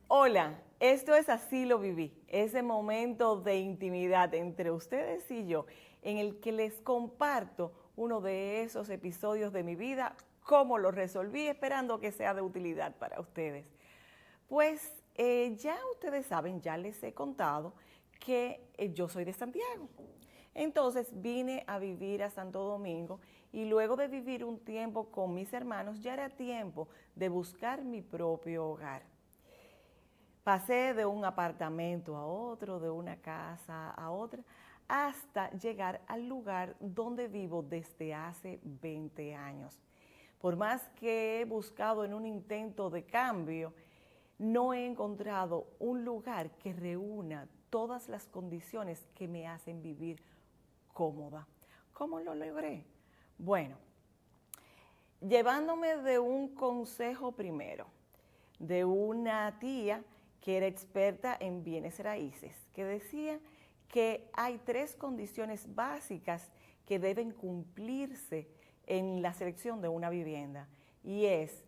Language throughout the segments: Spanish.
Hola, esto es Así lo viví, ese momento de intimidad entre ustedes y yo, en el que les comparto uno de esos episodios de mi vida, cómo lo resolví, esperando que sea de utilidad para ustedes. Pues ya ustedes saben, ya les he contado que yo soy de Santiago. Entonces vine a vivir a Santo Domingo y luego de vivir un tiempo con mis hermanos, ya era tiempo de buscar mi propio hogar. Pasé de un apartamento a otro, de una casa a otra, hasta llegar al lugar donde vivo desde hace 20 años. Por más que he buscado en un intento de cambio, no he encontrado un lugar que reúna todas las condiciones que me hacen vivir cómoda. ¿Cómo lo logré? Bueno, llevándome de un consejo primero, de una tía que era experta en bienes raíces, que decía que hay 3 condiciones básicas que deben cumplirse en la selección de una vivienda, y es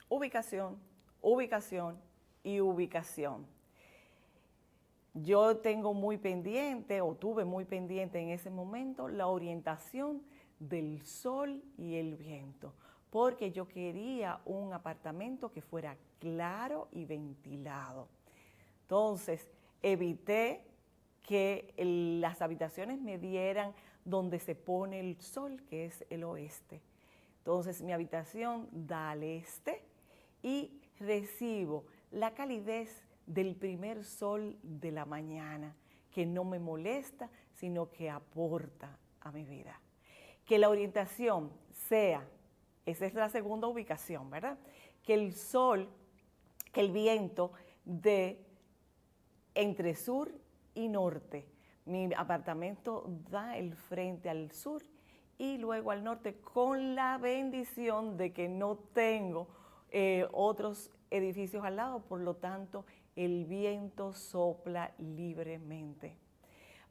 ubicación, ubicación y ubicación. Yo tengo muy pendiente, o tuve muy pendiente en ese momento, la orientación del sol y el viento, porque yo quería un apartamento que fuera claro y ventilado. Entonces, evité que las habitaciones me dieran donde se pone el sol, que es el oeste. Entonces, mi habitación da al este y recibo la calidez del primer sol de la mañana, que no me molesta, sino que aporta a mi vida. Que la orientación sea, esa es la segunda ubicación, ¿verdad? Que el sol, que el viento dé entre sur y norte. Mi apartamento da el frente al sur y luego al norte, con la bendición de que no tengo otros edificios al lado, por lo tanto el viento sopla libremente.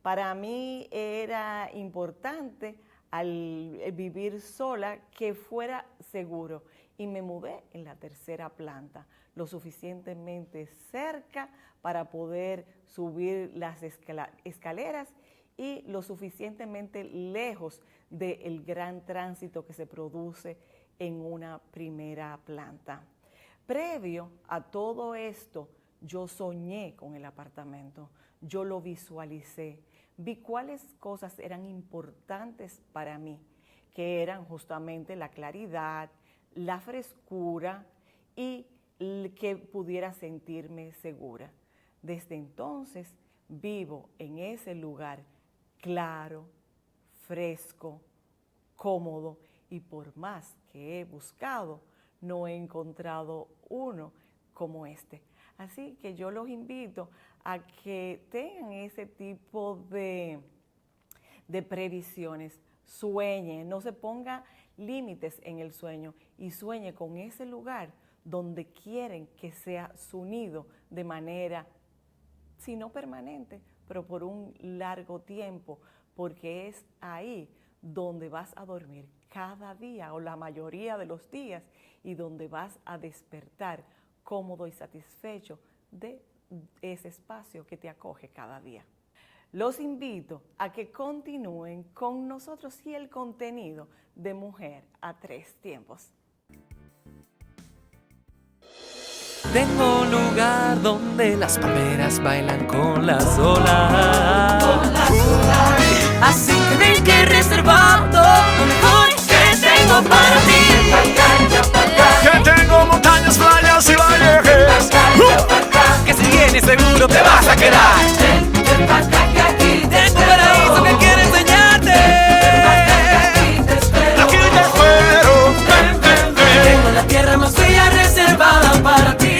Para mí era importante, al vivir sola, que fuera seguro, y me mudé en la 3ª planta, lo suficientemente cerca para poder subir las escaleras y lo suficientemente lejos del gran tránsito que se produce en una primera planta. Previo a todo esto, yo soñé con el apartamento, yo lo visualicé, vi cuáles cosas eran importantes para mí, que eran justamente la claridad, la frescura y que pudiera sentirme segura. Desde entonces vivo en ese lugar claro, fresco, cómodo, y por más que he buscado, no he encontrado uno como este. Así que yo los invito a que tengan ese tipo de previsiones, sueñen, no se ponga límites en el sueño y sueñe con ese lugar donde quieren que sea su nido de manera, si no permanente, pero por un largo tiempo, porque es ahí donde vas a dormir cada día o la mayoría de los días y donde vas a despertar cómodo y satisfecho de ese espacio que te acoge cada día. Los invito a que continúen con nosotros y el contenido de Mujer a 3 tiempos. Tengo un lugar donde las palmeras bailan con las olas. Así que ven que he reservado lo mejor que tengo para ti. Que tengo montañas, playas y valles. Que si vienes seguro te vas a quedar. Tengo un paraíso que quiero enseñarte. Aquí te espero. Tengo la tierra más bella reservada para ti.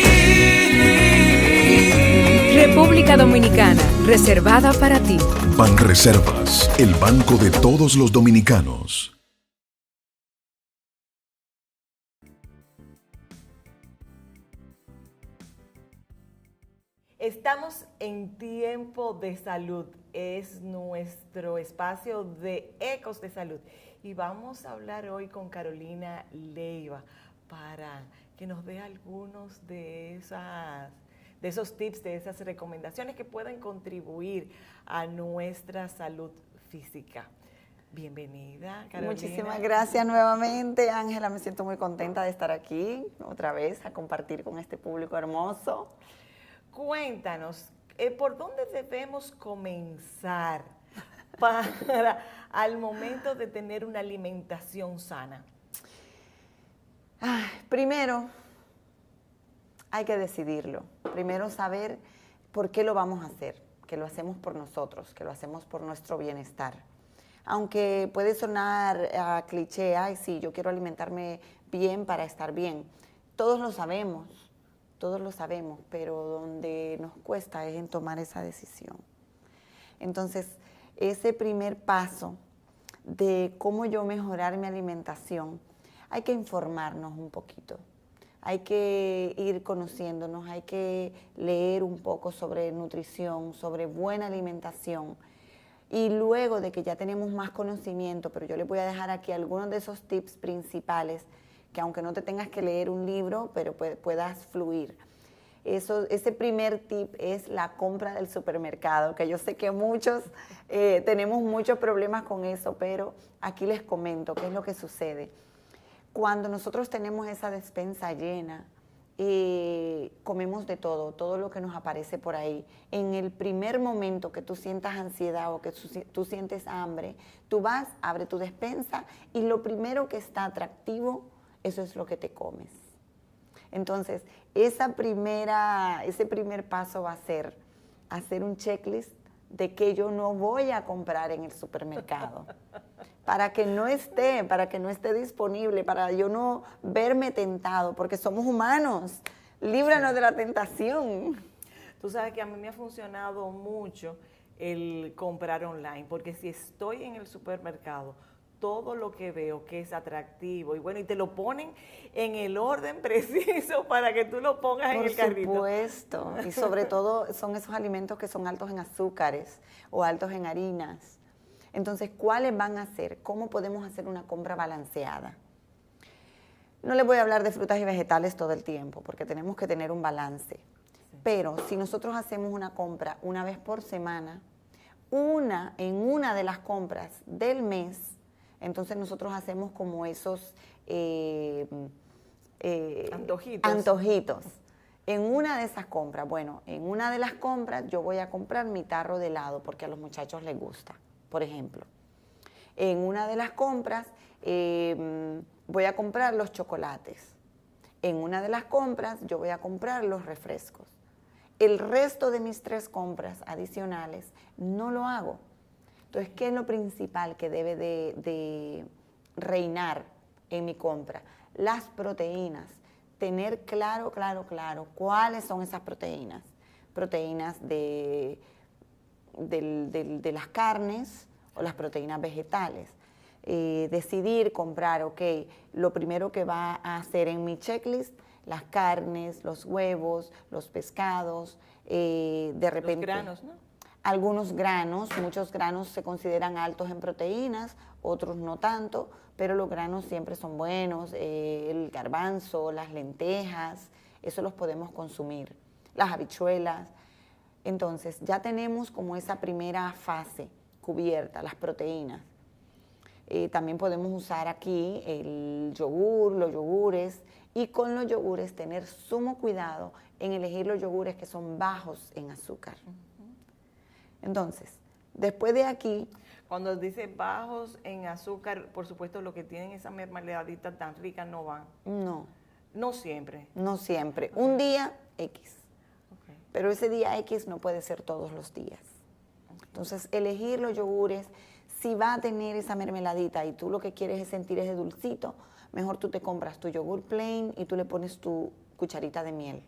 República Dominicana, reservada para ti. Banreservas, el banco de todos los dominicanos. Estamos en Tiempo de Salud, es nuestro espacio de ecos de salud y vamos a hablar hoy con Carolina Leiva para que nos dé algunos de esos tips, de esas recomendaciones que pueden contribuir a nuestra salud física. Bienvenida, Carolina. Muchísimas gracias nuevamente, Ángela. Me siento muy contenta de estar aquí otra vez a compartir con este público hermoso. Cuéntanos, ¿por dónde debemos comenzar para al momento de tener una alimentación sana? Primero, hay que decidirlo. Primero saber por qué lo vamos a hacer, que lo hacemos por nosotros, que lo hacemos por nuestro bienestar. Aunque puede sonar cliché, ay, sí, yo quiero alimentarme bien para estar bien. Todos lo sabemos, pero donde nos cuesta es en tomar esa decisión. Entonces, ese primer paso de cómo yo mejorar mi alimentación, hay que informarnos un poquito. Hay que ir conociéndonos, hay que leer un poco sobre nutrición, sobre buena alimentación. Y luego de que ya tenemos más conocimiento, pero yo les voy a dejar aquí algunos de esos tips principales, que aunque no te tengas que leer un libro, pero puedas fluir. Ese primer tip es la compra del supermercado, que yo sé que muchos tenemos muchos problemas con eso, pero aquí les comento qué es lo que sucede. Cuando nosotros tenemos esa despensa llena, comemos de todo lo que nos aparece por ahí. En el primer momento que tú sientas ansiedad o que tú sientes hambre, tú vas, abres tu despensa y lo primero que está atractivo, eso es lo que te comes. Entonces, ese primer paso va a ser hacer un checklist de que yo no voy a comprar en el supermercado. Para que no esté disponible, para yo no verme tentado, porque somos humanos. Líbranos de la tentación. Tú sabes que a mí me ha funcionado mucho el comprar online, porque si estoy en el supermercado, todo lo que veo que es atractivo y bueno, y te lo ponen en el orden preciso para que tú lo pongas en el carrito. Por supuesto, y sobre todo son esos alimentos que son altos en azúcares o altos en harinas. Entonces, ¿cuáles van a ser? ¿Cómo podemos hacer una compra balanceada? No les voy a hablar de frutas y vegetales todo el tiempo, porque tenemos que tener un balance. Sí. Pero si nosotros hacemos una compra una vez por semana, en una de las compras del mes, entonces nosotros hacemos como esos antojitos. En una de esas compras, en una de las compras yo voy a comprar mi tarro de helado, porque a los muchachos les gusta. Por ejemplo, en una de las compras voy a comprar los chocolates. En una de las compras yo voy a comprar los refrescos. El resto de mis 3 compras adicionales no lo hago. Entonces, ¿qué es lo principal que debe de reinar en mi compra? Las proteínas. Tener claro cuáles son esas proteínas. Proteínas de las carnes o las proteínas vegetales. Decidir comprar, lo primero que va a hacer en mi checklist, las carnes, los huevos, los pescados, de repente. Los granos, ¿no? Algunos granos, muchos granos se consideran altos en proteínas, otros no tanto, pero los granos siempre son buenos, el garbanzo, las lentejas, eso los podemos consumir, las habichuelas. Entonces, ya tenemos como esa primera fase cubierta, las proteínas. También podemos usar aquí el yogur, los yogures, y con los yogures tener sumo cuidado en elegir los yogures que son bajos en azúcar. Entonces, después de aquí... Cuando dice bajos en azúcar, por supuesto, los que tienen esa mermeladita tan rica no van. No. No siempre. No siempre. Un día X. Pero ese día X no puede ser todos los días. Entonces, elegir los yogures, si va a tener esa mermeladita y tú lo que quieres es sentir ese dulcito, mejor tú te compras tu yogur plain y tú le pones tu cucharita de miel,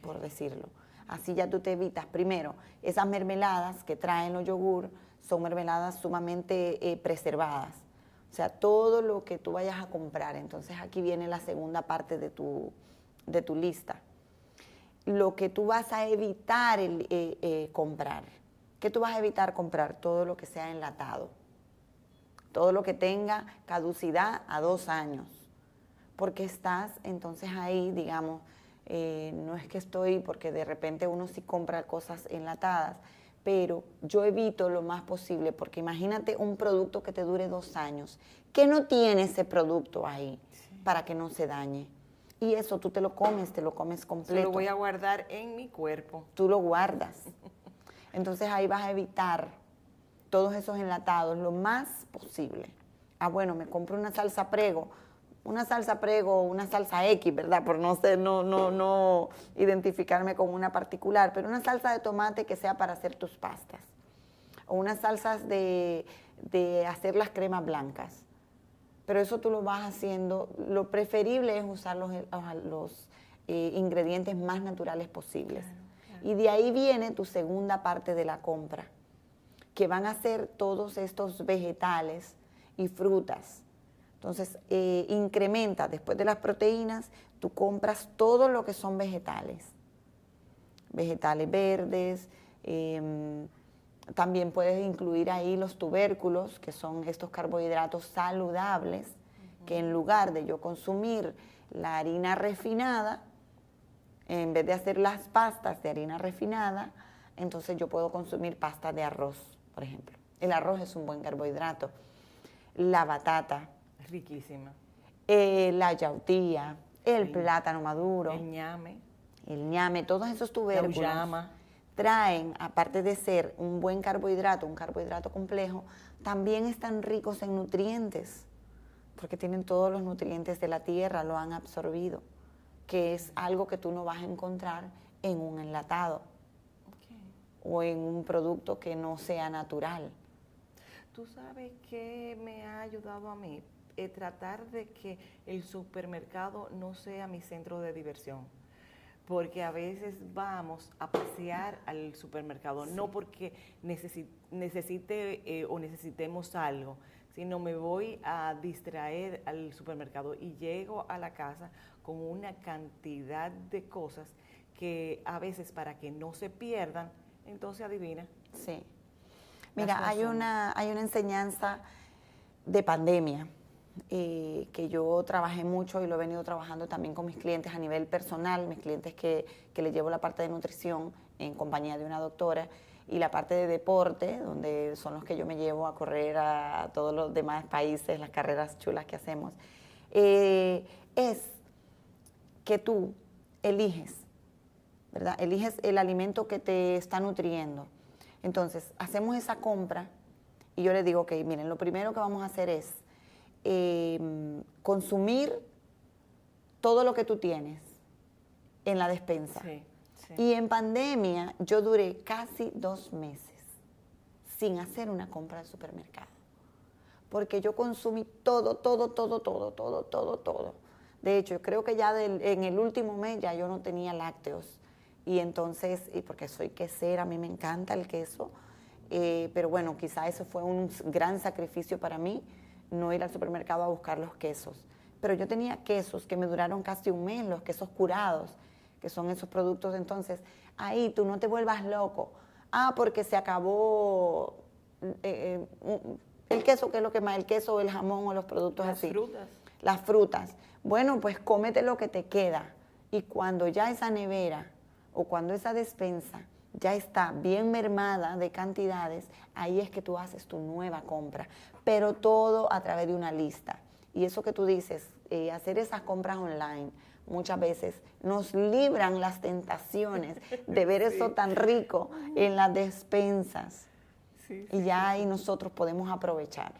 por decirlo. Así ya tú te evitas, primero, esas mermeladas que traen los yogur son mermeladas sumamente preservadas. O sea, todo lo que tú vayas a comprar. Entonces, aquí viene la segunda parte de tu lista. lo que tú vas a evitar comprar. ¿Qué tú vas a evitar comprar? Todo lo que sea enlatado. Todo lo que tenga caducidad a 2 años. Porque estás entonces ahí, digamos, no es que estoy, porque de repente uno sí compra cosas enlatadas, pero yo evito lo más posible, porque imagínate un producto que te dure 2 años, que no tiene ese producto ahí para que no se dañe. Y eso tú te lo comes completo. Lo voy a guardar en mi cuerpo. Tú lo guardas. Entonces ahí vas a evitar todos esos enlatados lo más posible. Ah, bueno, me compro una salsa Prego, una salsa X, ¿verdad? Por no identificarme con una particular, pero una salsa de tomate que sea para hacer tus pastas. O unas salsas de hacer las cremas blancas. Pero eso tú lo vas haciendo, lo preferible es usar los ingredientes más naturales posibles. Claro. Y de ahí viene tu segunda parte de la compra, que van a ser todos estos vegetales y frutas. Entonces, incrementa, después de las proteínas, tú compras todo lo que son vegetales. Vegetales verdes, también puedes incluir ahí los tubérculos, que son estos carbohidratos saludables, que en lugar de yo consumir la harina refinada, en vez de hacer las pastas de harina refinada, entonces yo puedo consumir pasta de arroz, por ejemplo. El arroz es un buen carbohidrato. La batata. Riquísima. La yautía, el plátano maduro. El ñame. El ñame, todos esos tubérculos. La uyama. Traen, aparte de ser un buen carbohidrato, un carbohidrato complejo, también están ricos en nutrientes, porque tienen todos los nutrientes de la tierra, lo han absorbido, que es algo que tú no vas a encontrar en un enlatado o en un producto que no sea natural. ¿Tú sabes qué me ha ayudado a mí? Tratar de que el supermercado no sea mi centro de diversión. Porque a veces vamos a pasear al supermercado, no porque necesite o necesitemos algo, sino me voy a distraer al supermercado y llego a la casa con una cantidad de cosas que a veces para que no se pierdan, entonces adivina. Sí. Mira, hay una enseñanza de pandemia. Que yo trabajé mucho y lo he venido trabajando también con mis clientes a nivel personal, mis clientes que les llevo la parte de nutrición en compañía de una doctora y la parte de deporte, donde son los que yo me llevo a correr a todos los demás países, las carreras chulas que hacemos, es que tú eliges, ¿verdad? Eliges el alimento que te está nutriendo. Entonces, hacemos esa compra y yo les digo, ok, miren, lo primero que vamos a hacer es consumir todo lo que tú tienes en la despensa. Sí, sí. Y en pandemia yo duré casi 2 meses sin hacer una compra de supermercado. Porque yo consumí todo. De hecho, creo que ya en el último mes ya yo no tenía lácteos. Y entonces, porque soy quesera, a mí me encanta el queso, pero bueno, quizá eso fue un gran sacrificio para mí, no ir al supermercado a buscar los quesos. Pero yo tenía quesos que me duraron casi 1 mes, los quesos curados, que son esos productos. Entonces, ahí tú no te vuelvas loco. Porque se acabó el queso, que es lo que más, el queso, el jamón o los productos así. Las frutas. Las frutas. Bueno, pues cómete lo que te queda. Y cuando ya esa nevera o cuando esa despensa ya está bien mermada de cantidades, ahí es que tú haces tu nueva compra, pero todo a través de una lista. Y eso que tú dices, hacer esas compras online, muchas veces nos libran las tentaciones de ver eso tan rico en las despensas. Y ya ahí nosotros podemos aprovechar.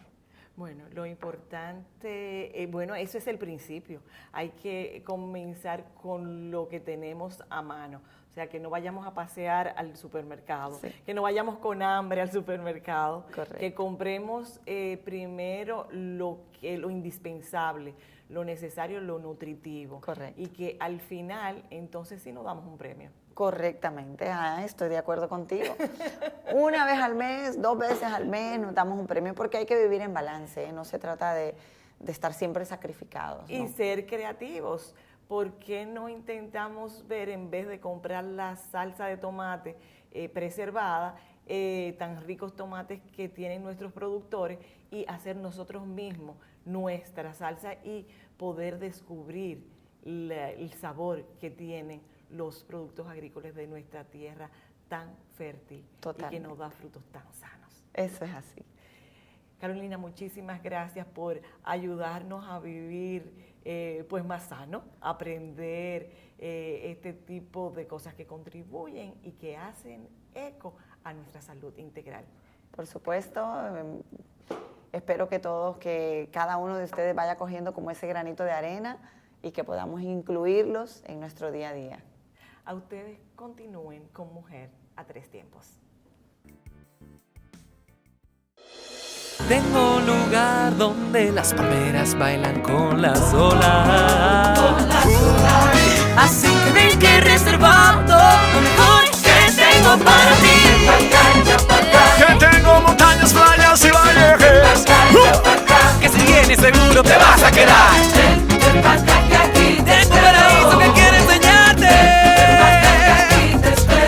Bueno, lo importante, bueno, eso es el principio. Hay que comenzar con lo que tenemos a mano. O sea, que no vayamos a pasear al supermercado, que no vayamos con hambre al supermercado, correcto, que compremos primero lo indispensable, lo necesario, lo nutritivo. Correcto. Y que al final, entonces sí nos damos un premio. Correctamente, estoy de acuerdo contigo. 1 vez al mes, 2 veces al mes nos damos un premio porque hay que vivir en balance, no se trata de estar siempre sacrificados, ¿no? Y ser creativos, ¿por qué no intentamos ver, en vez de comprar la salsa de tomate preservada, tan ricos tomates que tienen nuestros productores, y hacer nosotros mismos nuestra salsa y poder descubrir el sabor que tienen los productos agrícolas de nuestra tierra tan fértil? Totalmente. Y que nos da frutos tan sanos? Eso es así. Carolina, muchísimas gracias por ayudarnos a vivir pues más sano, aprender este tipo de cosas que contribuyen y que hacen eco a nuestra salud integral. Por supuesto, espero que cada uno de ustedes vaya cogiendo como ese granito de arena y que podamos incluirlos en nuestro día a día. A ustedes continúen con Mujer a Tres Tiempos. Tengo un lugar donde las palmeras bailan con las olas. Así que ven que reservando lo mejor que tengo para ti. Que tengo montañas, playas y valles. Que si vienes seguro te vas a quedar. Tengo un paraíso que quiero enseñarte.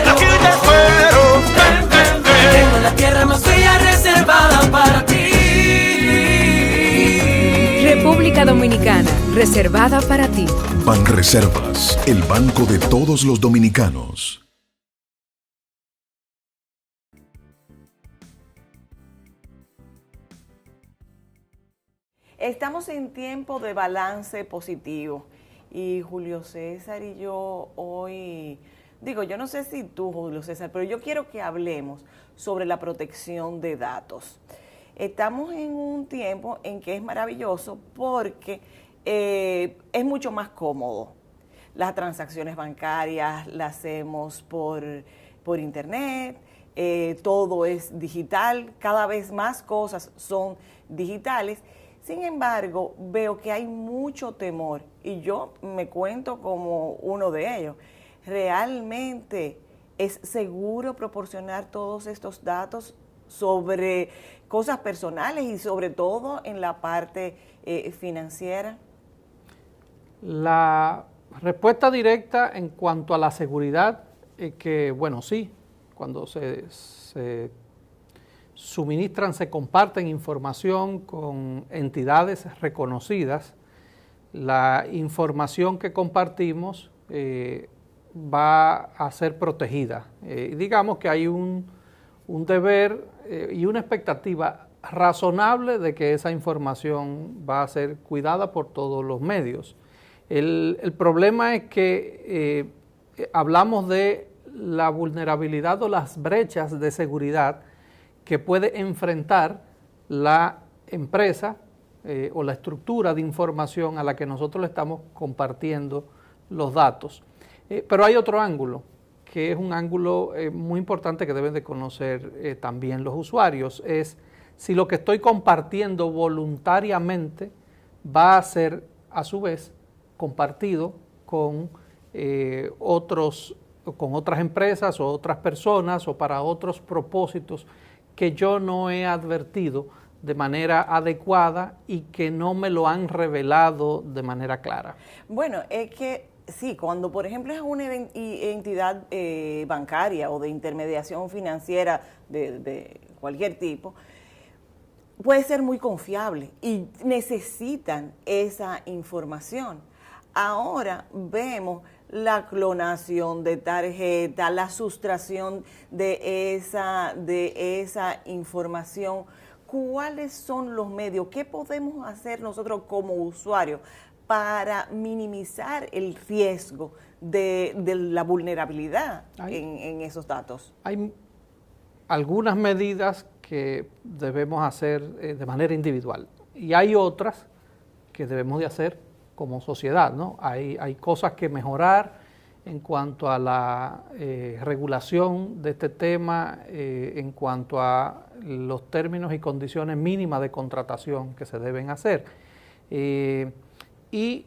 Aquí te espero. Ven, ven, ven. Tengo la tierra más bella reservada para ti. República Dominicana, reservada para ti. Banreservas, el banco de todos los dominicanos. Estamos en tiempo de balance positivo y Julio César y yo hoy, yo no sé si tú, Julio César, pero yo quiero que hablemos sobre la protección de datos. Estamos en un tiempo en que es maravilloso porque es mucho más cómodo. Las transacciones bancarias las hacemos por internet, todo es digital, cada vez más cosas son digitales. Sin embargo, veo que hay mucho temor y yo me cuento como uno de ellos. ¿Realmente es seguro proporcionar todos estos datos sobre cosas personales y sobre todo en la parte financiera? La respuesta directa en cuanto a la seguridad es que, bueno, sí, cuando se suministran, se comparten información con entidades reconocidas, la información que compartimos va a ser protegida. Digamos que hay un deber y una expectativa razonable de que esa información va a ser cuidada por todos los medios. El problema es que hablamos de la vulnerabilidad o las brechas de seguridad que puede enfrentar la empresa o la estructura de información a la que nosotros le estamos compartiendo los datos. Pero hay otro ángulo, que es un ángulo muy importante que deben de conocer también los usuarios, es si lo que estoy compartiendo voluntariamente va a ser a su vez compartido con otras empresas o otras personas o para otros propósitos que yo no he advertido de manera adecuada y que no me lo han revelado de manera clara. Bueno, es que sí, cuando por ejemplo es una entidad bancaria o de intermediación financiera de cualquier tipo, puede ser muy confiable y necesitan esa información. Ahora vemos la clonación de tarjeta, la sustracción de esa información. ¿Cuáles son los medios? ¿Qué podemos hacer nosotros como usuarios para minimizar el riesgo de la vulnerabilidad en esos datos? Hay algunas medidas que debemos hacer de manera individual y hay otras que debemos de hacer como sociedad, ¿no? Hay cosas que mejorar en cuanto a la regulación de este tema, en cuanto a los términos y condiciones mínimas de contratación que se deben hacer. Y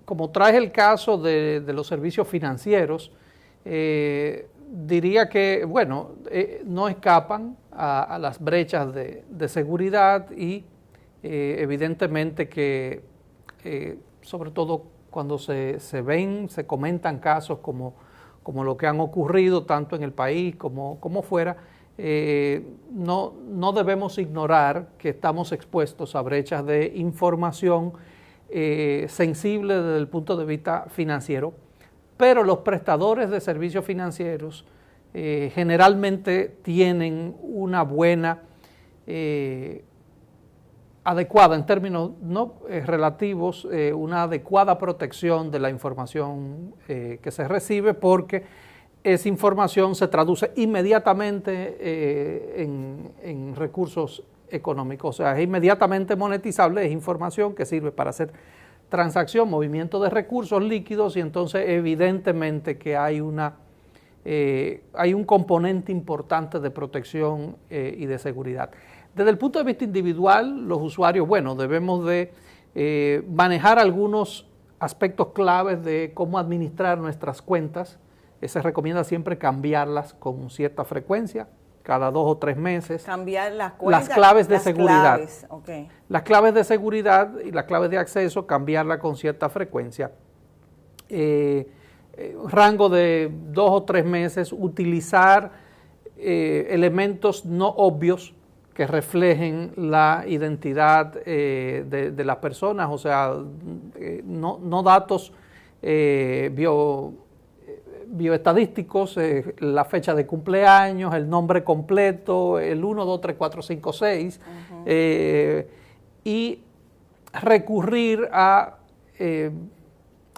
como traes el caso de los servicios financieros, diría que, bueno, no escapan a las brechas de seguridad y evidentemente que sobre todo cuando se ven, se comentan casos como lo que han ocurrido tanto en el país como fuera, no debemos ignorar que estamos expuestos a brechas de información sensible desde el punto de vista financiero, pero los prestadores de servicios financieros generalmente tienen una buena, adecuada en términos no relativos, una adecuada protección de la información que se recibe, porque esa información se traduce inmediatamente en recursos económicos, o sea, es inmediatamente monetizable, es información que sirve para hacer transacción, movimiento de recursos líquidos, y entonces evidentemente que hay un componente importante de protección y de seguridad. Desde el punto de vista individual, los usuarios, bueno, debemos de manejar algunos aspectos claves de cómo administrar nuestras cuentas. Se recomienda siempre cambiarlas con cierta frecuencia, cada 2 o 3 meses. Cambiar las cuentas. Las claves de seguridad. Claves, okay. Las claves de seguridad y las claves de acceso, cambiarlas con cierta frecuencia. Rango de 2 o 3 meses, utilizar elementos no obvios que reflejen la identidad de las personas, o sea, no datos bioestadísticos, la fecha de cumpleaños, el nombre completo, el 1, 2, 3, 4, 5, 6, y recurrir a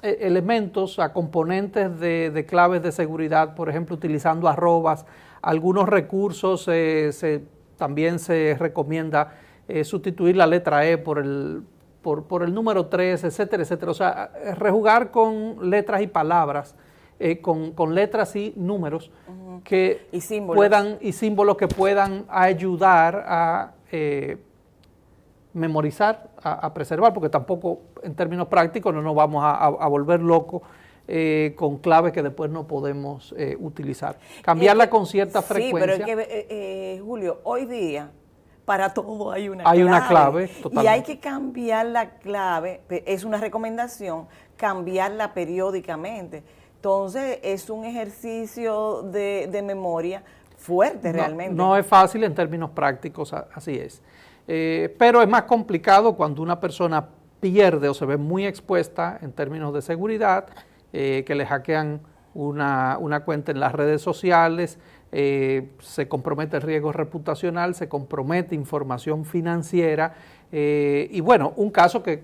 elementos, a componentes de claves de seguridad, por ejemplo, utilizando arrobas. Algunos recursos también se recomienda sustituir la letra E por el número 3, etcétera, etcétera. O sea, rejugar con letras y palabras, con letras y números y símbolos que puedan ayudar a memorizar, a preservar, porque tampoco en términos prácticos no nos vamos a volver locos con claves que después no podemos utilizar. Cambiarla con cierta frecuencia. Sí, pero es que, Julio, hoy día para todo hay una clave. Totalmente. Y hay que cambiar la clave, es una recomendación, cambiarla periódicamente. Entonces, es un ejercicio de memoria fuerte realmente. No es fácil en términos prácticos, así es. Pero es más complicado cuando una persona pierde o se ve muy expuesta en términos de seguridad, que le hackean una cuenta en las redes sociales, se compromete el riesgo reputacional, se compromete información financiera, y bueno, un caso que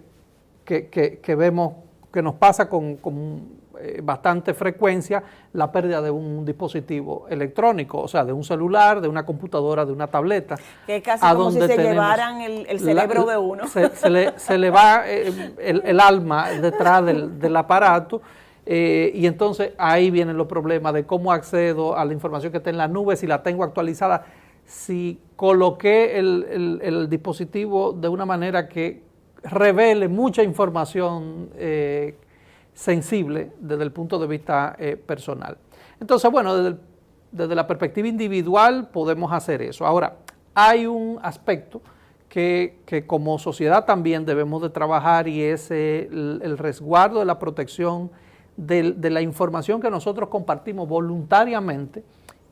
vemos que nos pasa con bastante frecuencia, la pérdida de un dispositivo electrónico, o sea, de un celular, de una computadora, de una tableta. Que es casi como si se llevaran el cerebro de uno. Se le va el alma detrás del aparato, y entonces ahí vienen los problemas de cómo accedo a la información que está en la nube, si la tengo actualizada, si coloqué el dispositivo de una manera que revele mucha información sensible desde el punto de vista personal. Entonces, bueno, desde la perspectiva individual podemos hacer eso. Ahora, hay un aspecto que como sociedad también debemos de trabajar, y es el resguardo de la protección de la información que nosotros compartimos voluntariamente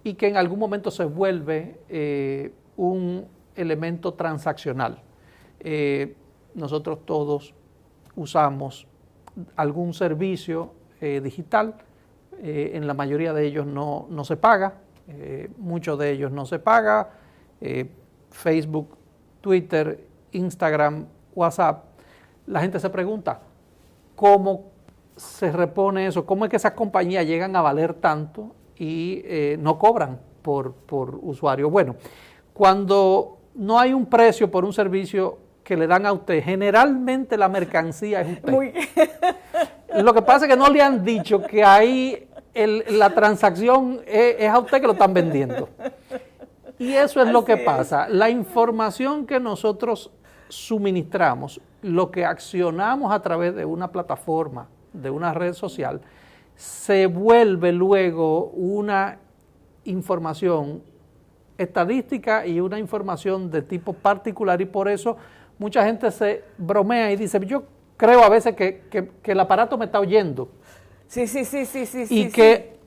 y que en algún momento se vuelve un elemento transaccional. Nosotros todos usamos algún servicio digital, en la mayoría de ellos no se paga, muchos de ellos no se paga, Facebook, Twitter, Instagram, WhatsApp. La gente se pregunta, ¿cómo se repone eso? ¿Cómo es que esas compañías llegan a valer tanto y no cobran por usuario? Bueno, cuando no hay un precio por un servicio que le dan a usted, generalmente la mercancía es usted. Lo que pasa es que no le han dicho que ahí la transacción es a usted que lo están vendiendo. Y eso es lo que pasa. La información que nosotros suministramos, lo que accionamos a través de una plataforma, de una red social, se vuelve luego una información estadística y una información de tipo particular, y por eso mucha gente se bromea y dice, yo creo a veces que el aparato me está oyendo. Sí. Y que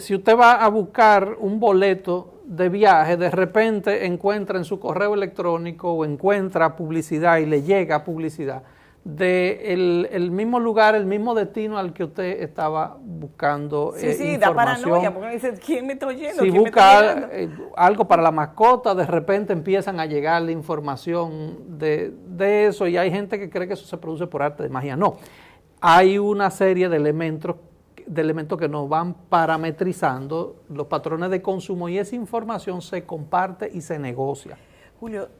si usted va a buscar un boleto de viaje, de repente encuentra en su correo electrónico o encuentra publicidad y le llega publicidad de el mismo lugar, el mismo destino al que usted estaba buscando Sí, da paranoia, porque dice, ¿quién me está oyendo? Si ¿Quién busca algo para la mascota, de repente empiezan a llegar la información de eso y hay gente que cree que eso se produce por arte de magia. No, hay una serie de elementos que nos van parametrizando los patrones de consumo y esa información se comparte y se negocia. Julio,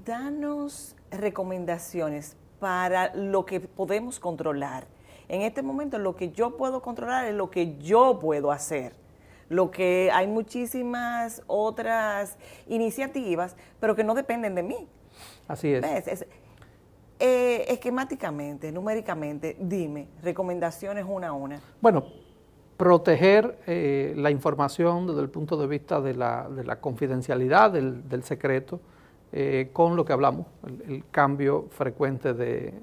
danos recomendaciones para lo que podemos controlar. En este momento lo que yo puedo controlar es lo que yo puedo hacer. Lo que hay muchísimas otras iniciativas, pero que no dependen de mí. Así es. ¿Ves? Esquemáticamente, numéricamente, dime, recomendaciones una a una. Bueno, proteger la información desde el punto de vista de la confidencialidad, del secreto, con lo que hablamos, el cambio frecuente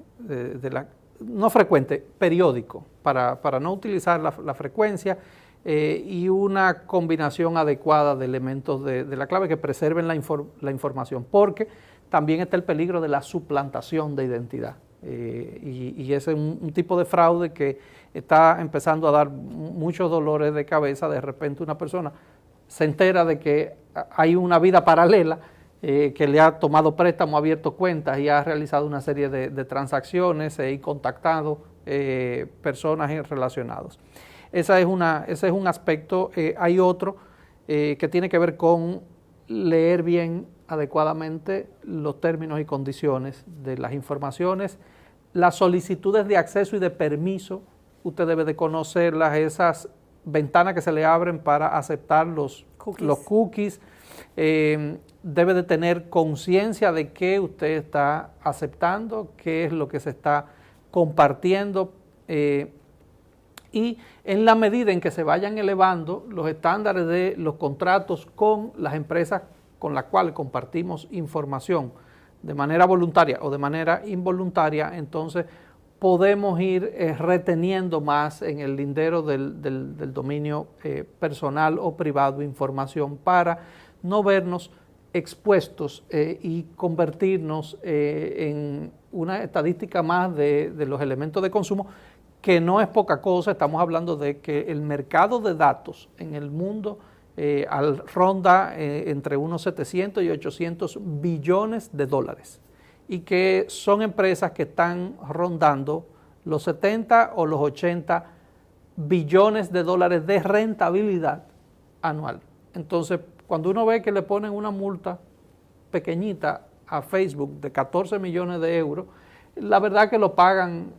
no frecuente, periódico, para no utilizar la frecuencia y una combinación adecuada de elementos de la clave que preserven la información, porque también está el peligro de la suplantación de identidad. Y ese es un tipo de fraude que está empezando a dar muchos dolores de cabeza. De repente una persona se entera de que hay una vida paralela, que le ha tomado préstamo, ha abierto cuentas y ha realizado una serie de transacciones y contactado personas relacionados. Ese es un aspecto. Hay otro que tiene que ver con leer bien adecuadamente los términos y condiciones de las informaciones, las solicitudes de acceso y de permiso. Usted debe de conocerlas, esas ventanas que se le abren para aceptar los cookies. Debe de tener conciencia de qué usted está aceptando, qué es lo que se está compartiendo, y en la medida en que se vayan elevando los estándares de los contratos con las empresas con las cuales compartimos información de manera voluntaria o de manera involuntaria, entonces podemos ir reteniendo más en el lindero del dominio personal o privado información para no vernos expuestos y convertirnos en una estadística más de los elementos de consumo, que no es poca cosa. Estamos hablando de que el mercado de datos en el mundo ronda entre unos 700 y 800 billones de dólares, y que son empresas que están rondando los 70 o los 80 billones de dólares de rentabilidad anual. Entonces, cuando uno ve que le ponen una multa pequeñita a Facebook de 14 millones de euros, la verdad que lo pagan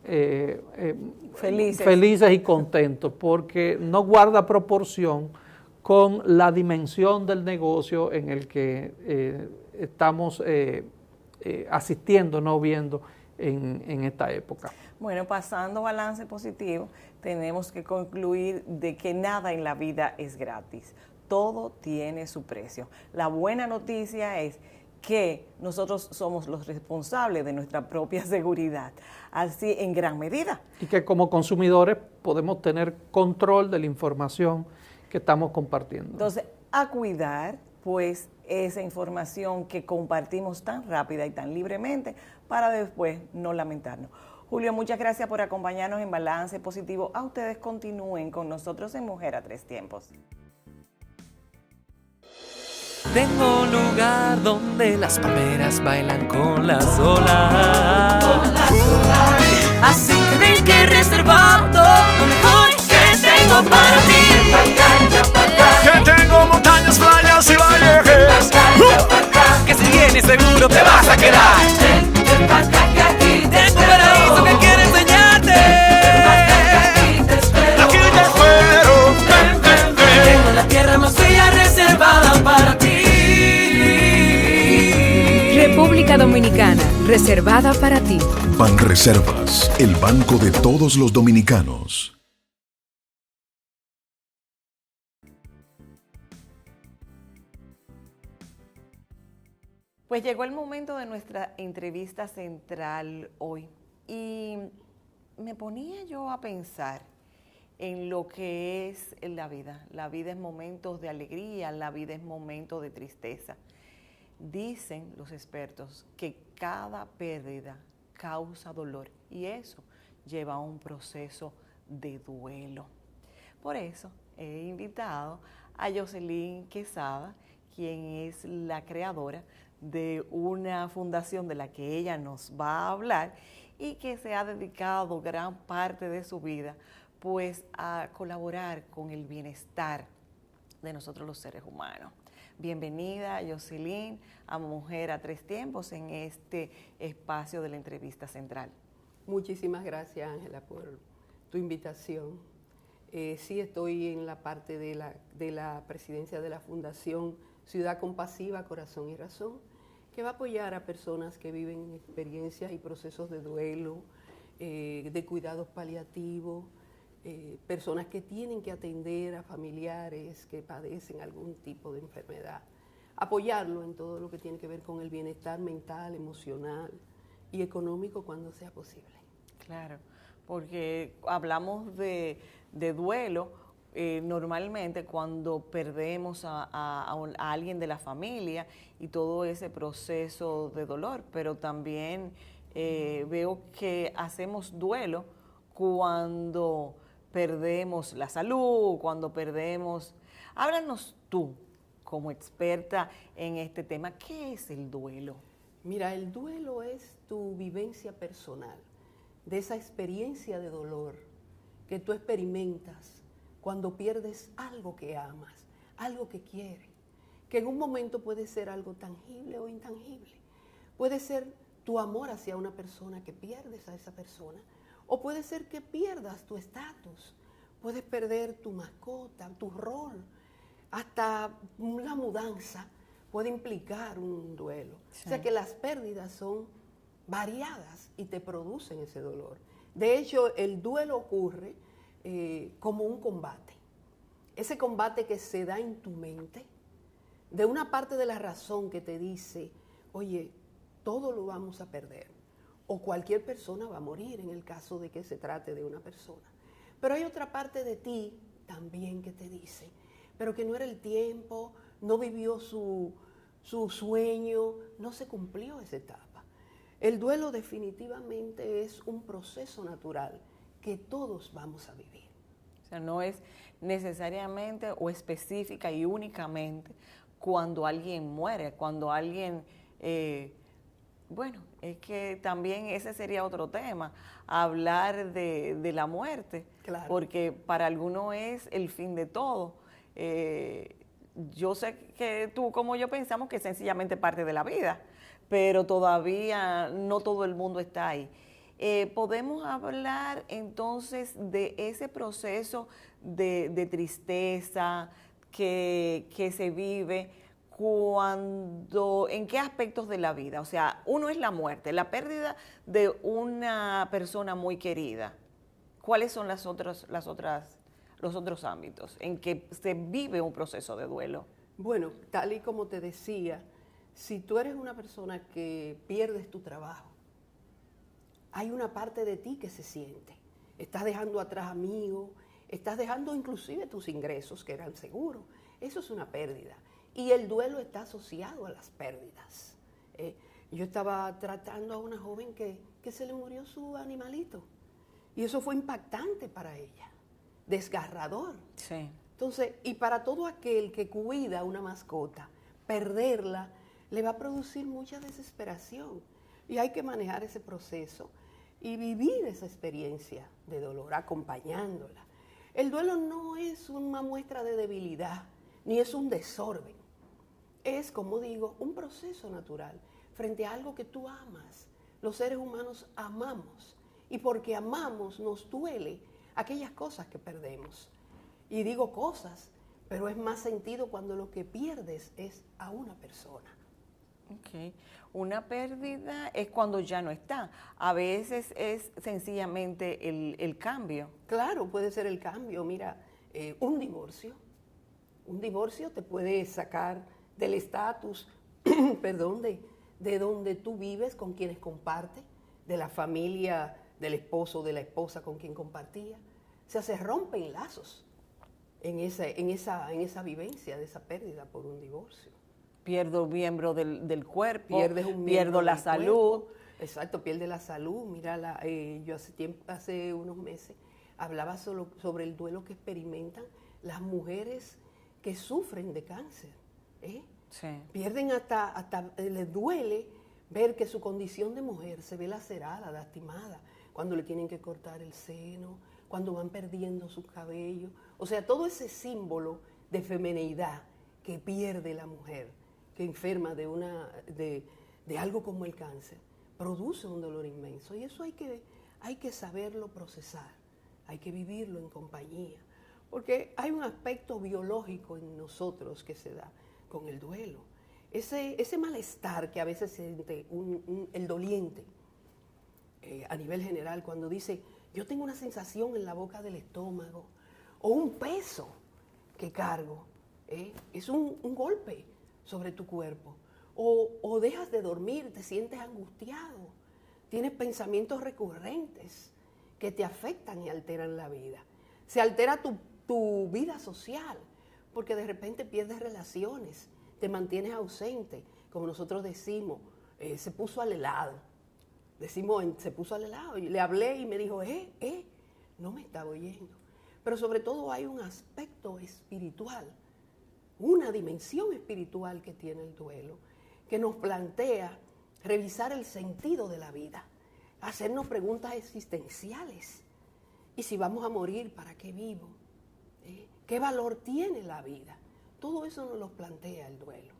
felices y contentos, porque no guarda proporción con la dimensión del negocio en el que estamos asistiendo, no viendo en esta época. Bueno, pasando balance positivo, tenemos que concluir de que nada en la vida es gratis. Todo tiene su precio. La buena noticia es que nosotros somos los responsables de nuestra propia seguridad, así en gran medida. Y que como consumidores podemos tener control de la información que estamos compartiendo. Entonces, a cuidar, pues, esa información que compartimos tan rápida y tan libremente para después no lamentarnos. Julio, muchas gracias por acompañarnos en Balance Positivo. A ustedes continúen con nosotros en Mujer a Tres Tiempos. Tengo un lugar donde las palmeras bailan con las olas. Así que ven que he reservado lo mejor que tengo para ti. Que tengo montañas, playas y valles. Que si vienes seguro te vas a quedar. Tengo un paraíso que quiero enseñarte. Aquí te espero. Ven, ven, ven. Tengo la tierra más fría reservada para ti. República Dominicana, reservada para ti. Banreservas, el banco de todos los dominicanos. Pues llegó el momento de nuestra entrevista central hoy Y me ponía yo a pensar en lo que es la vida. La vida es momentos de alegría, la vida es momentos de tristeza. Dicen los expertos que cada pérdida causa dolor y eso lleva a un proceso de duelo. Por eso he invitado a Jocelyn Quesada, quien es la creadora de una fundación de la que ella nos va a hablar y que se ha dedicado gran parte de su vida pues a colaborar con el bienestar de nosotros los seres humanos. Bienvenida, Jocelyn, a Mujer a Tres Tiempos en este espacio de la entrevista central. Muchísimas gracias, Ángela, por tu invitación. Sí, estoy en la parte de la presidencia de la Fundación Ciudad Compasiva, Corazón y Razón, que va a apoyar a personas que viven experiencias y procesos de duelo, de cuidados paliativos, personas que tienen que atender a familiares que padecen algún tipo de enfermedad. Apoyarlo en todo lo que tiene que ver con el bienestar mental, emocional y económico cuando sea posible. Claro, porque hablamos de duelo, normalmente cuando perdemos a alguien de la familia y todo ese proceso de dolor, pero también veo que hacemos duelo cuando perdemos la salud, cuando perdemos... Háblanos tú, como experta en este tema, ¿qué es el duelo? Mira, el duelo es tu vivencia personal, de esa experiencia de dolor que tú experimentas cuando pierdes algo que amas, algo que quieres, que en un momento puede ser algo tangible o intangible. Puede ser tu amor hacia una persona, que pierdes a esa persona, o puede ser que pierdas tu estatus, puedes perder tu mascota, tu rol, hasta una mudanza puede implicar un duelo. Sí. O sea que las pérdidas son variadas y te producen ese dolor. De hecho, el duelo ocurre como un combate. Ese combate que se da en tu mente, de una parte de la razón que te dice, oye, todo lo vamos a perder, o cualquier persona va a morir en el caso de que se trate de una persona. Pero hay otra parte de ti también que te dice, pero que no era el tiempo, no vivió su sueño, no se cumplió esa etapa. El duelo definitivamente es un proceso natural que todos vamos a vivir. O sea, no es necesariamente o específica y únicamente cuando alguien muere, cuando alguien... bueno, es que también ese sería otro tema, hablar de la muerte, claro. Porque para algunos es el fin de todo. Yo sé que tú como yo pensamos que es sencillamente parte de la vida, pero todavía no todo el mundo está ahí. Podemos hablar entonces de ese proceso de tristeza que se vive cuando, ¿en qué aspectos de la vida? O sea, uno es la muerte, la pérdida de una persona muy querida. ¿Cuáles son los otros ámbitos en que se vive un proceso de duelo? Bueno, tal y como te decía, si tú eres una persona que pierdes tu trabajo, hay una parte de ti que se siente. Estás dejando atrás amigos, estás dejando inclusive tus ingresos que eran seguros. Eso es una pérdida. Y el duelo está asociado a las pérdidas. Yo estaba tratando a una joven que se le murió su animalito. Y eso fue impactante para ella, desgarrador. Sí. Entonces, y para todo aquel que cuida una mascota, perderla le va a producir mucha desesperación. Y hay que manejar ese proceso y vivir esa experiencia de dolor, acompañándola. El duelo no es una muestra de debilidad, ni es un desorden. Es, como digo, un proceso natural frente a algo que tú amas. Los seres humanos amamos, y porque amamos nos duele aquellas cosas que perdemos. Y digo cosas, pero es más sentido cuando lo que pierdes es a una persona. Okay. Una pérdida es cuando ya no está. A veces es sencillamente el cambio. Claro, puede ser el cambio. Mira, un divorcio. Un divorcio te puede sacar del estatus, perdón, de donde tú vives, con quienes compartes, de la familia del esposo o de la esposa con quien compartía. O sea, se rompen lazos en esa vivencia de esa pérdida por un divorcio. Pierdo un miembro del cuerpo, Pierdes un miembro pierdo la del salud. cuerpo. Exacto, pierde la salud. Mira, yo hace unos meses hablaba sobre el duelo que experimentan las mujeres que sufren de cáncer. Sí. Pierden hasta les duele ver que su condición de mujer se ve lacerada, lastimada, cuando le tienen que cortar el seno, cuando van perdiendo su cabello. O sea, todo ese símbolo de femineidad que pierde la mujer, que enferma de algo como el cáncer, produce un dolor inmenso. Y eso hay que saberlo procesar, hay que vivirlo en compañía. Porque hay un aspecto biológico en nosotros que se da con el duelo. Ese malestar que a veces siente el doliente, a nivel general, cuando dice, yo tengo una sensación en la boca del estómago, o un peso que cargo, es un golpe sobre tu cuerpo. O dejas de dormir, te sientes angustiado, tienes pensamientos recurrentes que te afectan y alteran la vida. Se altera tu vida social, porque de repente pierdes relaciones, te mantienes ausente, como nosotros decimos, se puso al helado. Decimos, se puso al helado. Y le hablé y me dijo, no me estaba oyendo. Pero sobre todo hay un aspecto espiritual, una dimensión espiritual que tiene el duelo, que nos plantea revisar el sentido de la vida, hacernos preguntas existenciales. Y si vamos a morir, ¿para qué vivo? ¿Qué valor tiene la vida? Todo eso nos lo plantea el duelo,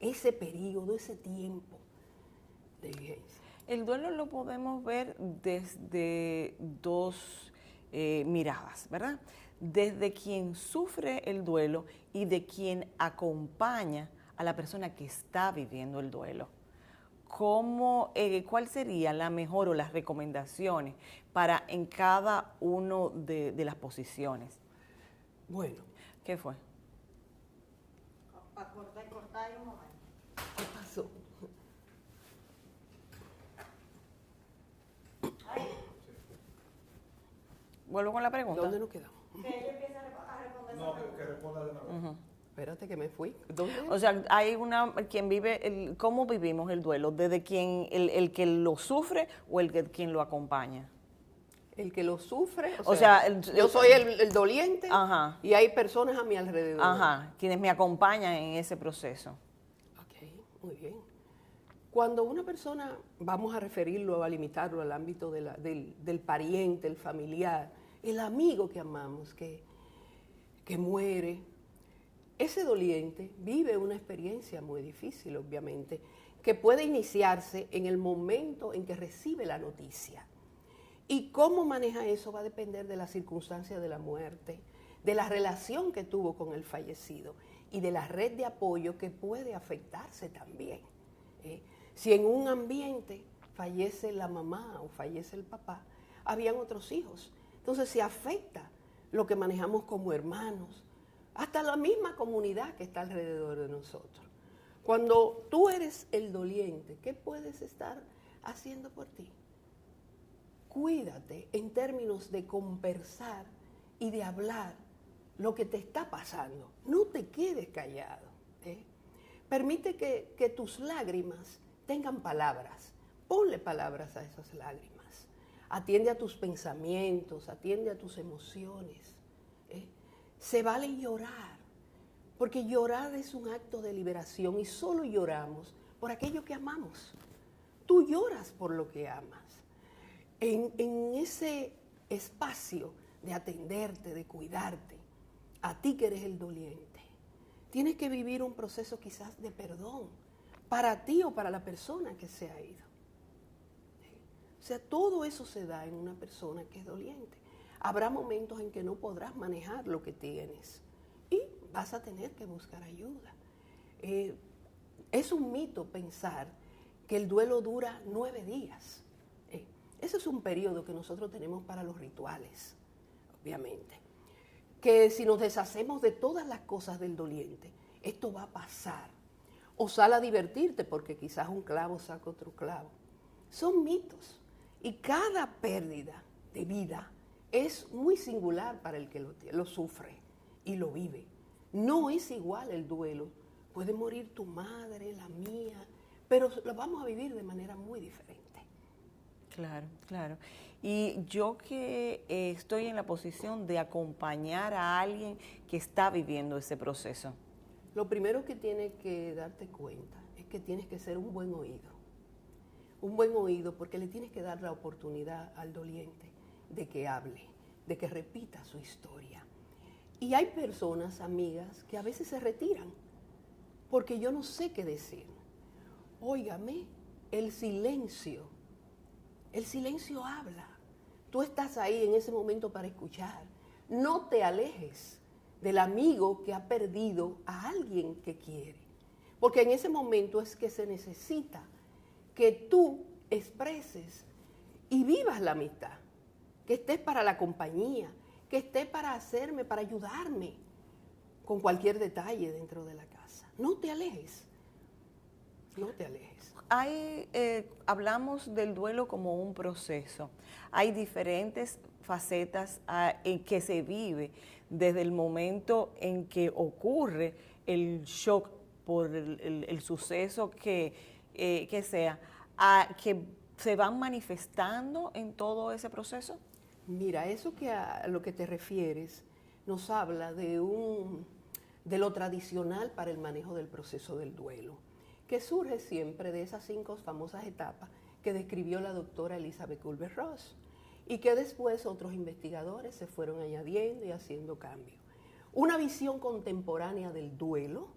ese periodo, ese tiempo de vigencia. El duelo lo podemos ver desde dos miradas, ¿verdad? Desde quien sufre el duelo y de quien acompaña a la persona que está viviendo el duelo. ¿Cuál sería la mejor o las recomendaciones para en cada uno de las posiciones? Bueno. ¿Qué fue? Cortar un momento. ¿Qué pasó? Vuelvo con la pregunta. ¿Dónde nos quedamos? Que ella empiece a responder. No, que responda de nuevo. Espérate que me fui. ¿Dónde? O sea, hay quien vive, ¿cómo vivimos el duelo? ¿Desde quien, el que lo sufre o quien lo acompaña? El que lo sufre, O sea, yo soy el doliente. Ajá. Y hay personas a mi alrededor. Ajá, quienes me acompañan en ese proceso. Ok, muy bien. Cuando una persona, vamos a referirlo, a limitarlo al ámbito del pariente, el familiar, el amigo que amamos, que muere, ese doliente vive una experiencia muy difícil, obviamente, que puede iniciarse en el momento en que recibe la noticia. Y cómo maneja eso va a depender de la circunstancia de la muerte, de la relación que tuvo con el fallecido y de la red de apoyo que puede afectarse también. Si en un ambiente fallece la mamá o fallece el papá, habían otros hijos. Entonces se afecta lo que manejamos como hermanos, hasta la misma comunidad que está alrededor de nosotros. Cuando tú eres el doliente, ¿qué puedes estar haciendo por ti? Cuídate en términos de conversar y de hablar lo que te está pasando. No te quedes callado. Permite que tus lágrimas tengan palabras. Ponle palabras a esas lágrimas. Atiende a tus pensamientos, atiende a tus emociones. Se vale llorar, porque llorar es un acto de liberación y solo lloramos por aquello que amamos. Tú lloras por lo que amas. En ese espacio de atenderte, de cuidarte, a ti que eres el doliente, tienes que vivir un proceso quizás de perdón para ti o para la persona que se ha ido. O sea, todo eso se da en una persona que es doliente. Habrá momentos en que no podrás manejar lo que tienes y vas a tener que buscar ayuda. Es un mito pensar que el duelo dura 9 días. Ese es un periodo que nosotros tenemos para los rituales, obviamente. Que si nos deshacemos de todas las cosas del doliente, esto va a pasar. O sal a divertirte porque quizás un clavo saca otro clavo. Son mitos. Y cada pérdida de vida es muy singular para el que lo sufre y lo vive. No es igual el duelo. Puede morir tu madre, la mía, pero lo vamos a vivir de manera muy diferente. Claro, claro. Y yo que estoy en la posición de acompañar a alguien que está viviendo ese proceso. Lo primero que tienes que darte cuenta es que tienes que ser un buen oído. Un buen oído porque le tienes que dar la oportunidad al doliente de que hable, de que repita su historia. Y hay personas, amigas, que a veces se retiran porque yo no sé qué decir. Óigame, el silencio habla. Tú estás ahí en ese momento para escuchar. No te alejes del amigo que ha perdido a alguien que quiere. Porque en ese momento es que se necesita que tú expreses y vivas la amistad. Que estés para la compañía, que estés para ayudarme con cualquier detalle dentro de la casa. No te alejes. No te alejes. Hablamos del duelo como un proceso. Hay diferentes facetas en que se vive desde el momento en que ocurre el shock por el suceso que sea, que se van manifestando en todo ese proceso. Mira, eso que a lo que te refieres nos habla de lo tradicional para el manejo del proceso del duelo, que surge siempre de esas 5 famosas etapas que describió la doctora Elizabeth Kübler-Ross y que después otros investigadores se fueron añadiendo y haciendo cambios. Una visión contemporánea del duelo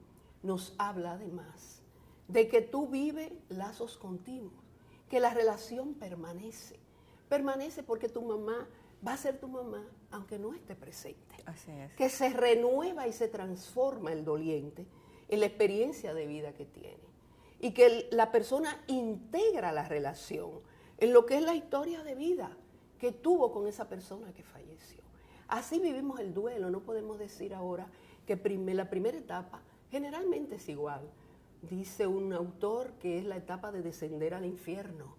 nos habla además de que tú vives lazos continuos, que la relación permanece porque tu mamá va a ser tu mamá aunque no esté presente. Así es. Que se renueva y se transforma el doliente en la experiencia de vida que tiene. Y que la persona integra la relación en lo que es la historia de vida que tuvo con esa persona que falleció. Así vivimos el duelo. No podemos decir ahora que la primera etapa generalmente es igual. Dice un autor que es la etapa de descender al infierno,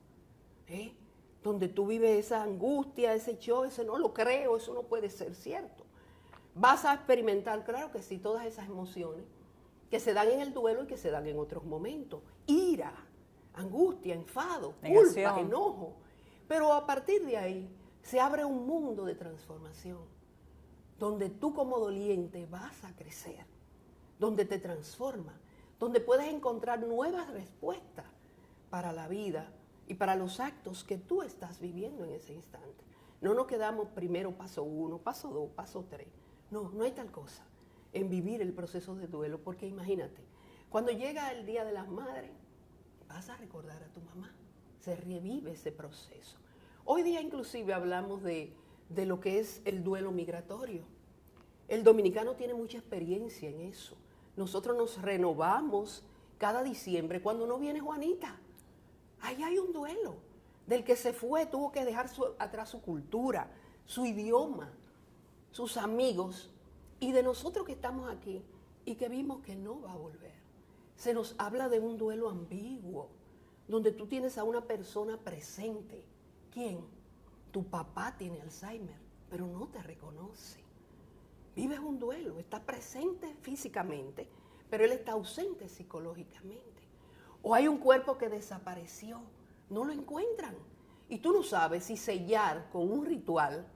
donde tú vives esa angustia, ese shock, ese no lo creo, eso no puede ser cierto. Vas a experimentar, claro que sí, todas esas emociones que se dan en el duelo y que se dan en otros momentos. Ira, angustia, enfado, culpa, enojo. Pero a partir de ahí se abre un mundo de transformación, donde tú como doliente vas a crecer, donde te transforma, donde puedes encontrar nuevas respuestas para la vida y para los actos que tú estás viviendo en ese instante. No nos quedamos primero paso 1, paso 2, paso 3. No hay tal cosa en vivir el proceso de duelo, porque imagínate, cuando llega el Día de las Madres, vas a recordar a tu mamá, se revive ese proceso. Hoy día inclusive hablamos de lo que es el duelo migratorio. El dominicano tiene mucha experiencia en eso. Nosotros nos renovamos cada diciembre cuando no viene Juanita. Ahí hay un duelo. Del que se fue tuvo que dejar atrás su cultura, su idioma, sus amigos, y de nosotros que estamos aquí y que vimos que no va a volver. Se nos habla de un duelo ambiguo, donde tú tienes a una persona presente. ¿Quién? Tu papá tiene Alzheimer, pero no te reconoce. Vives un duelo, está presente físicamente, pero él está ausente psicológicamente. O hay un cuerpo que desapareció, no lo encuentran. Y tú no sabes si sellar con un ritual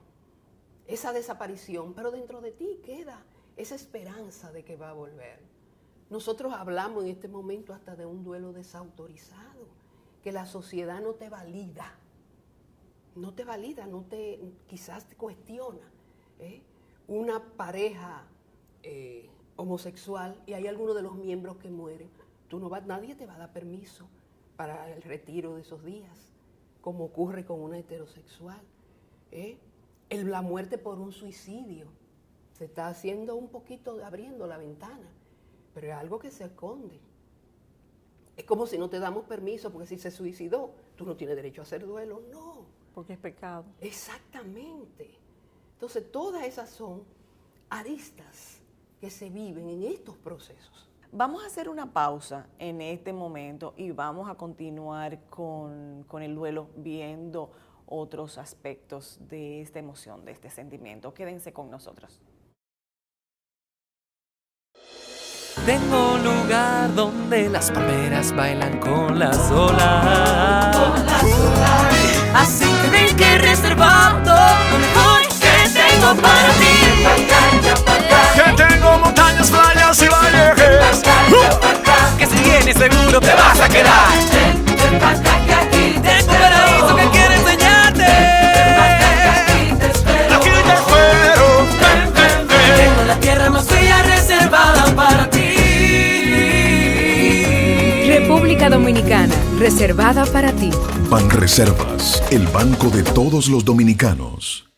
esa desaparición, pero dentro de ti queda esa esperanza de que va a volver. Nosotros hablamos en este momento hasta de un duelo desautorizado, que la sociedad no te valida, quizás te cuestiona. Una pareja homosexual y hay alguno de los miembros que mueren, nadie te va a dar permiso para el retiro de esos días, como ocurre con una heterosexual. La muerte por un suicidio, se está haciendo un poquito, abriendo la ventana, pero es algo que se esconde. Es como si no te damos permiso, porque si se suicidó, tú no tienes derecho a hacer duelo, no. Porque es pecado. Exactamente. Entonces, todas esas son aristas que se viven en estos procesos. Vamos a hacer una pausa en este momento y vamos a continuar con el duelo, viendo otros aspectos de esta emoción, de este sentimiento. Quédense con nosotros. Tengo un lugar donde las palmeras bailan con las olas. Así que ven que he reservado lo mejor que tengo para ti. Que tengo montañas, playas y valles. Que si vienes seguro te vas a quedar. Tengo un paraíso que quiero enseñarte. Aquí te espero. Ven, ven, ven. Tengo la tierra más bella reservada para ti. República Dominicana, reservada para ti. Banreservas, el banco de todos los dominicanos.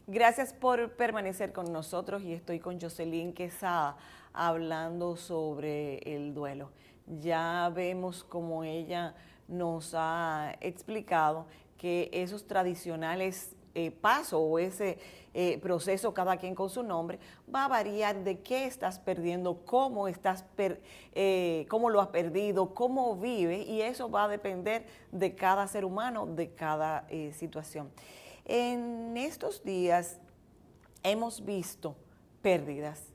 Gracias por permanecer con nosotros y estoy con Jocelyn Quesada hablando sobre el duelo. Ya vemos como ella nos ha explicado que esos tradicionales pasos o ese proceso, cada quien con su nombre, va a variar de qué estás perdiendo, cómo lo has perdido, cómo vives, y eso va a depender de cada ser humano, de cada situación. En estos días hemos visto pérdidas.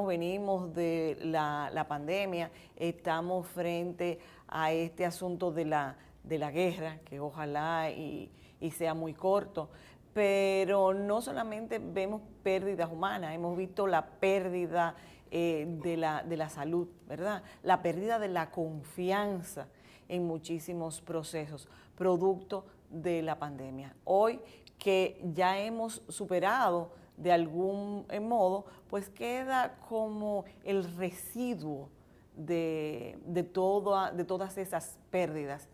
Venimos de la pandemia, estamos frente a este asunto de la guerra, que ojalá y sea muy corto, pero no solamente vemos pérdidas humanas, hemos visto la pérdida de la salud, ¿verdad? La pérdida de la confianza en muchísimos procesos, producto de la pandemia. Hoy que ya hemos superado de algún modo, pues queda como el residuo de todas esas pérdidas.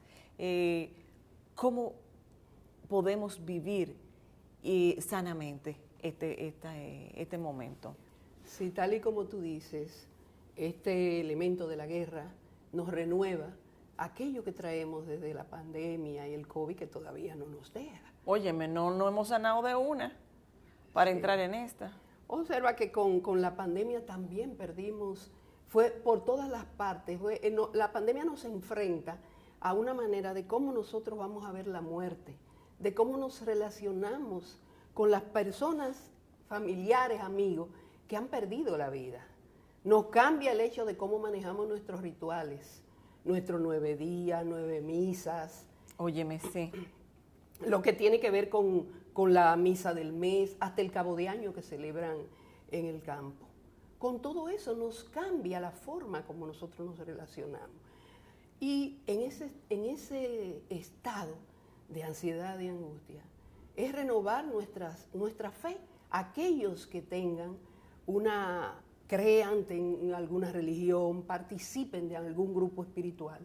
¿Cómo podemos vivir sanamente este momento? Sí, tal y como tú dices, este elemento de la guerra nos renueva aquello que traemos desde la pandemia y el COVID que todavía no nos deja. Óyeme, no hemos sanado de una para entrar en esta. Observa que con la pandemia también perdimos, fue por todas las partes, la pandemia nos enfrenta a una manera de cómo nosotros vamos a ver la muerte, de cómo nos relacionamos con las personas, familiares, amigos, que han perdido la vida. Nos cambia el hecho de cómo manejamos nuestros rituales, nuestros 9 días, 9 misas. Óyeme, sí. Lo que tiene que ver con la misa del mes, hasta el cabo de año que celebran en el campo. Con todo eso nos cambia la forma como nosotros nos relacionamos. Y en ese estado de ansiedad y angustia, es renovar nuestra fe. Aquellos que crean en alguna religión, participen de algún grupo espiritual,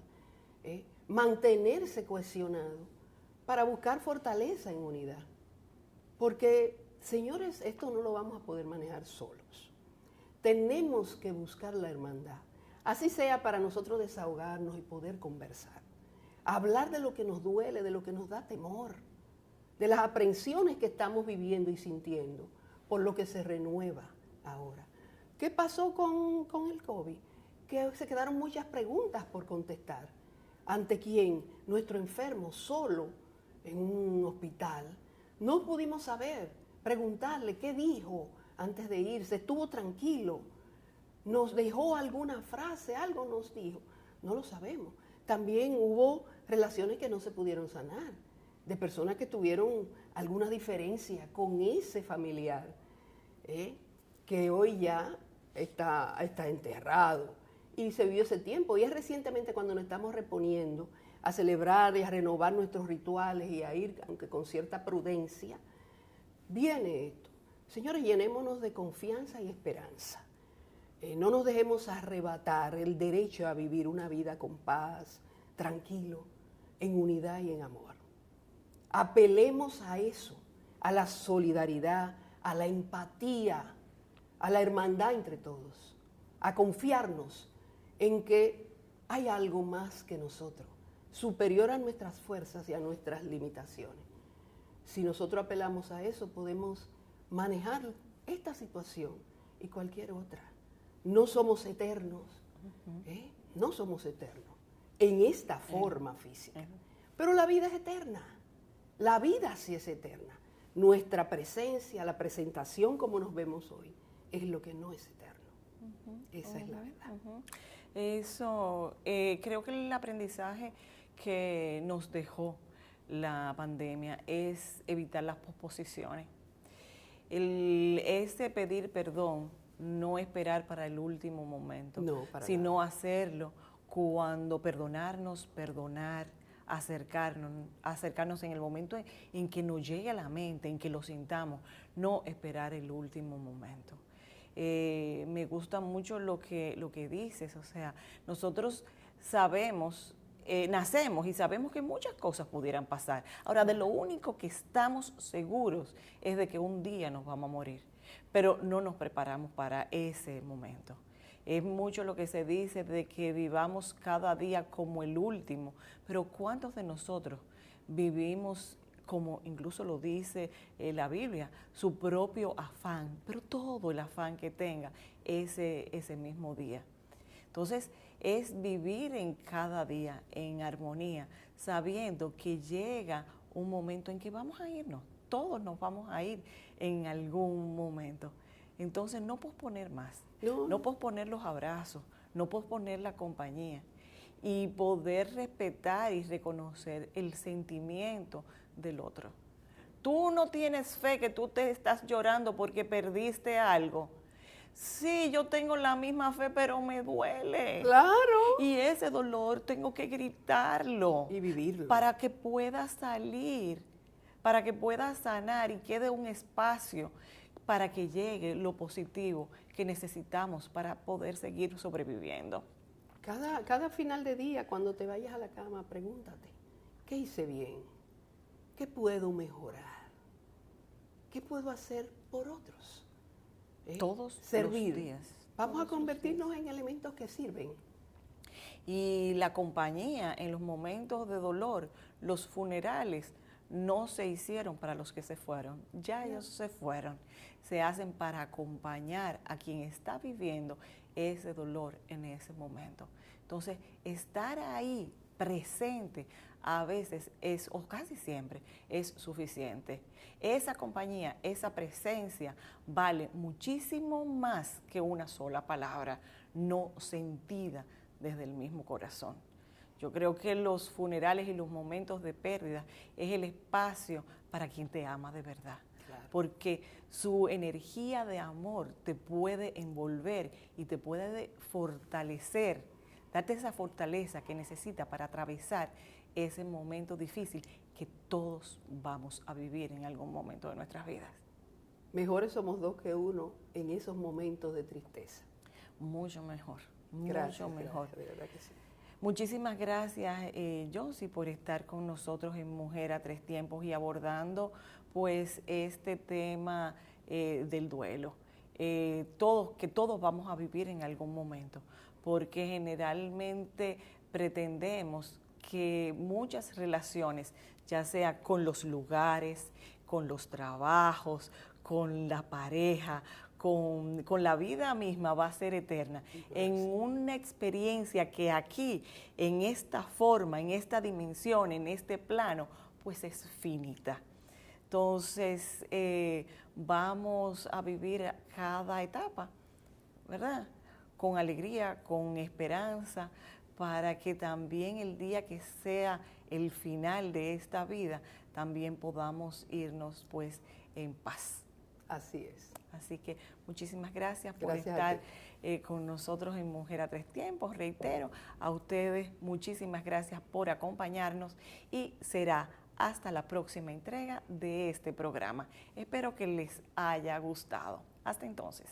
mantenerse cohesionados para buscar fortaleza en unidad. Porque, señores, esto no lo vamos a poder manejar solos. Tenemos que buscar la hermandad, así sea para nosotros desahogarnos y poder conversar. Hablar de lo que nos duele, de lo que nos da temor, de las aprensiones que estamos viviendo y sintiendo por lo que se renueva ahora. ¿Qué pasó con el COVID? Que se quedaron muchas preguntas por contestar. ¿Ante quién? Nuestro enfermo, solo en un hospital. No pudimos saber, preguntarle qué dijo antes de irse. Estuvo tranquilo. ¿Nos dejó alguna frase? ¿Algo nos dijo? No lo sabemos. También hubo relaciones que no se pudieron sanar, de personas que tuvieron alguna diferencia con ese familiar, que hoy ya está enterrado y se vivió ese tiempo. Y es recientemente cuando nos estamos reponiendo a celebrar y a renovar nuestros rituales y a ir, aunque con cierta prudencia, viene esto. Señores, llenémonos de confianza y esperanza. No nos dejemos arrebatar el derecho a vivir una vida con paz, tranquilo, en unidad y en amor. Apelemos a eso, a la solidaridad, a la empatía, a la hermandad entre todos, a confiarnos en que hay algo más que nosotros, superior a nuestras fuerzas y a nuestras limitaciones. Si nosotros apelamos a eso, podemos manejar esta situación y cualquier otra. No somos eternos, no somos eternos en esta forma física. Pero la vida es eterna. La vida sí es eterna. Nuestra presencia, la presentación como nos vemos hoy, es lo que no es eterno. Esa es la verdad. Eso, creo que el aprendizaje que nos dejó la pandemia es evitar las posposiciones. Ese pedir perdón, no esperar para el último momento, sino hacerlo cuando perdonar, acercarnos en el momento en que nos llegue a la mente, en que lo sintamos, no esperar el último momento. Me gusta mucho lo que dices, o sea, nosotros sabemos, nacemos y sabemos que muchas cosas pudieran pasar. Ahora, de lo único que estamos seguros es de que un día nos vamos a morir, pero no nos preparamos para ese momento. Es mucho lo que se dice de que vivamos cada día como el último, pero ¿cuántos de nosotros vivimos como incluso lo dice la Biblia, su propio afán, pero todo el afán que tenga ese mismo día? Entonces, es vivir en cada día en armonía, sabiendo que llega un momento en que vamos a irnos, todos nos vamos a ir en algún momento. Entonces, no posponer más, no posponer los abrazos, no posponer la compañía y poder respetar y reconocer el sentimiento del otro. Tú no tienes fe, que tú te estás llorando porque perdiste algo. Sí, yo tengo la misma fe, pero me duele. Claro. Y ese dolor tengo que gritarlo. Y vivirlo. Para que pueda salir, para que pueda sanar y quede un espacio para que llegue lo positivo que necesitamos para poder seguir sobreviviendo. Cada final de día, cuando te vayas a la cama, pregúntate, ¿qué hice bien? ¿Qué puedo mejorar? ¿Qué puedo hacer por otros? Todos servir. Los días. Vamos a convertirnos en elementos que sirven. Y la compañía en los momentos de dolor, los funerales, no se hicieron para los que se fueron, ya ellos se fueron. Se hacen para acompañar a quien está viviendo ese dolor en ese momento. Entonces, estar ahí presente a veces es, o casi siempre, es suficiente. Esa compañía, esa presencia vale muchísimo más que una sola palabra, no sentida desde el mismo corazón. Yo creo que los funerales y los momentos de pérdida es el espacio para quien te ama de verdad. Claro. Porque su energía de amor te puede envolver y te puede fortalecer, darte esa fortaleza que necesita para atravesar ese momento difícil que todos vamos a vivir en algún momento de nuestras vidas. Mejores somos dos que uno en esos momentos de tristeza. Mucho mejor, Gracias, mucho mejor. Gracias, de verdad que sí. Muchísimas gracias, Josie, por estar con nosotros en Mujer a Tres Tiempos y abordando pues este tema del duelo. Que todos vamos a vivir en algún momento, porque generalmente pretendemos que muchas relaciones, ya sea con los lugares, con los trabajos, con la pareja, con la vida misma, va a ser eterna. En una experiencia que aquí, en esta forma, en esta dimensión, en este plano, pues es finita. Entonces, vamos a vivir cada etapa, ¿verdad? Con alegría, con esperanza, para que también el día que sea el final de esta vida, también podamos irnos pues en paz. Así es. Así que muchísimas gracias por estar con nosotros en Mujer a Tres Tiempos. Reitero, a ustedes muchísimas gracias por acompañarnos y será hasta la próxima entrega de este programa. Espero que les haya gustado. Hasta entonces.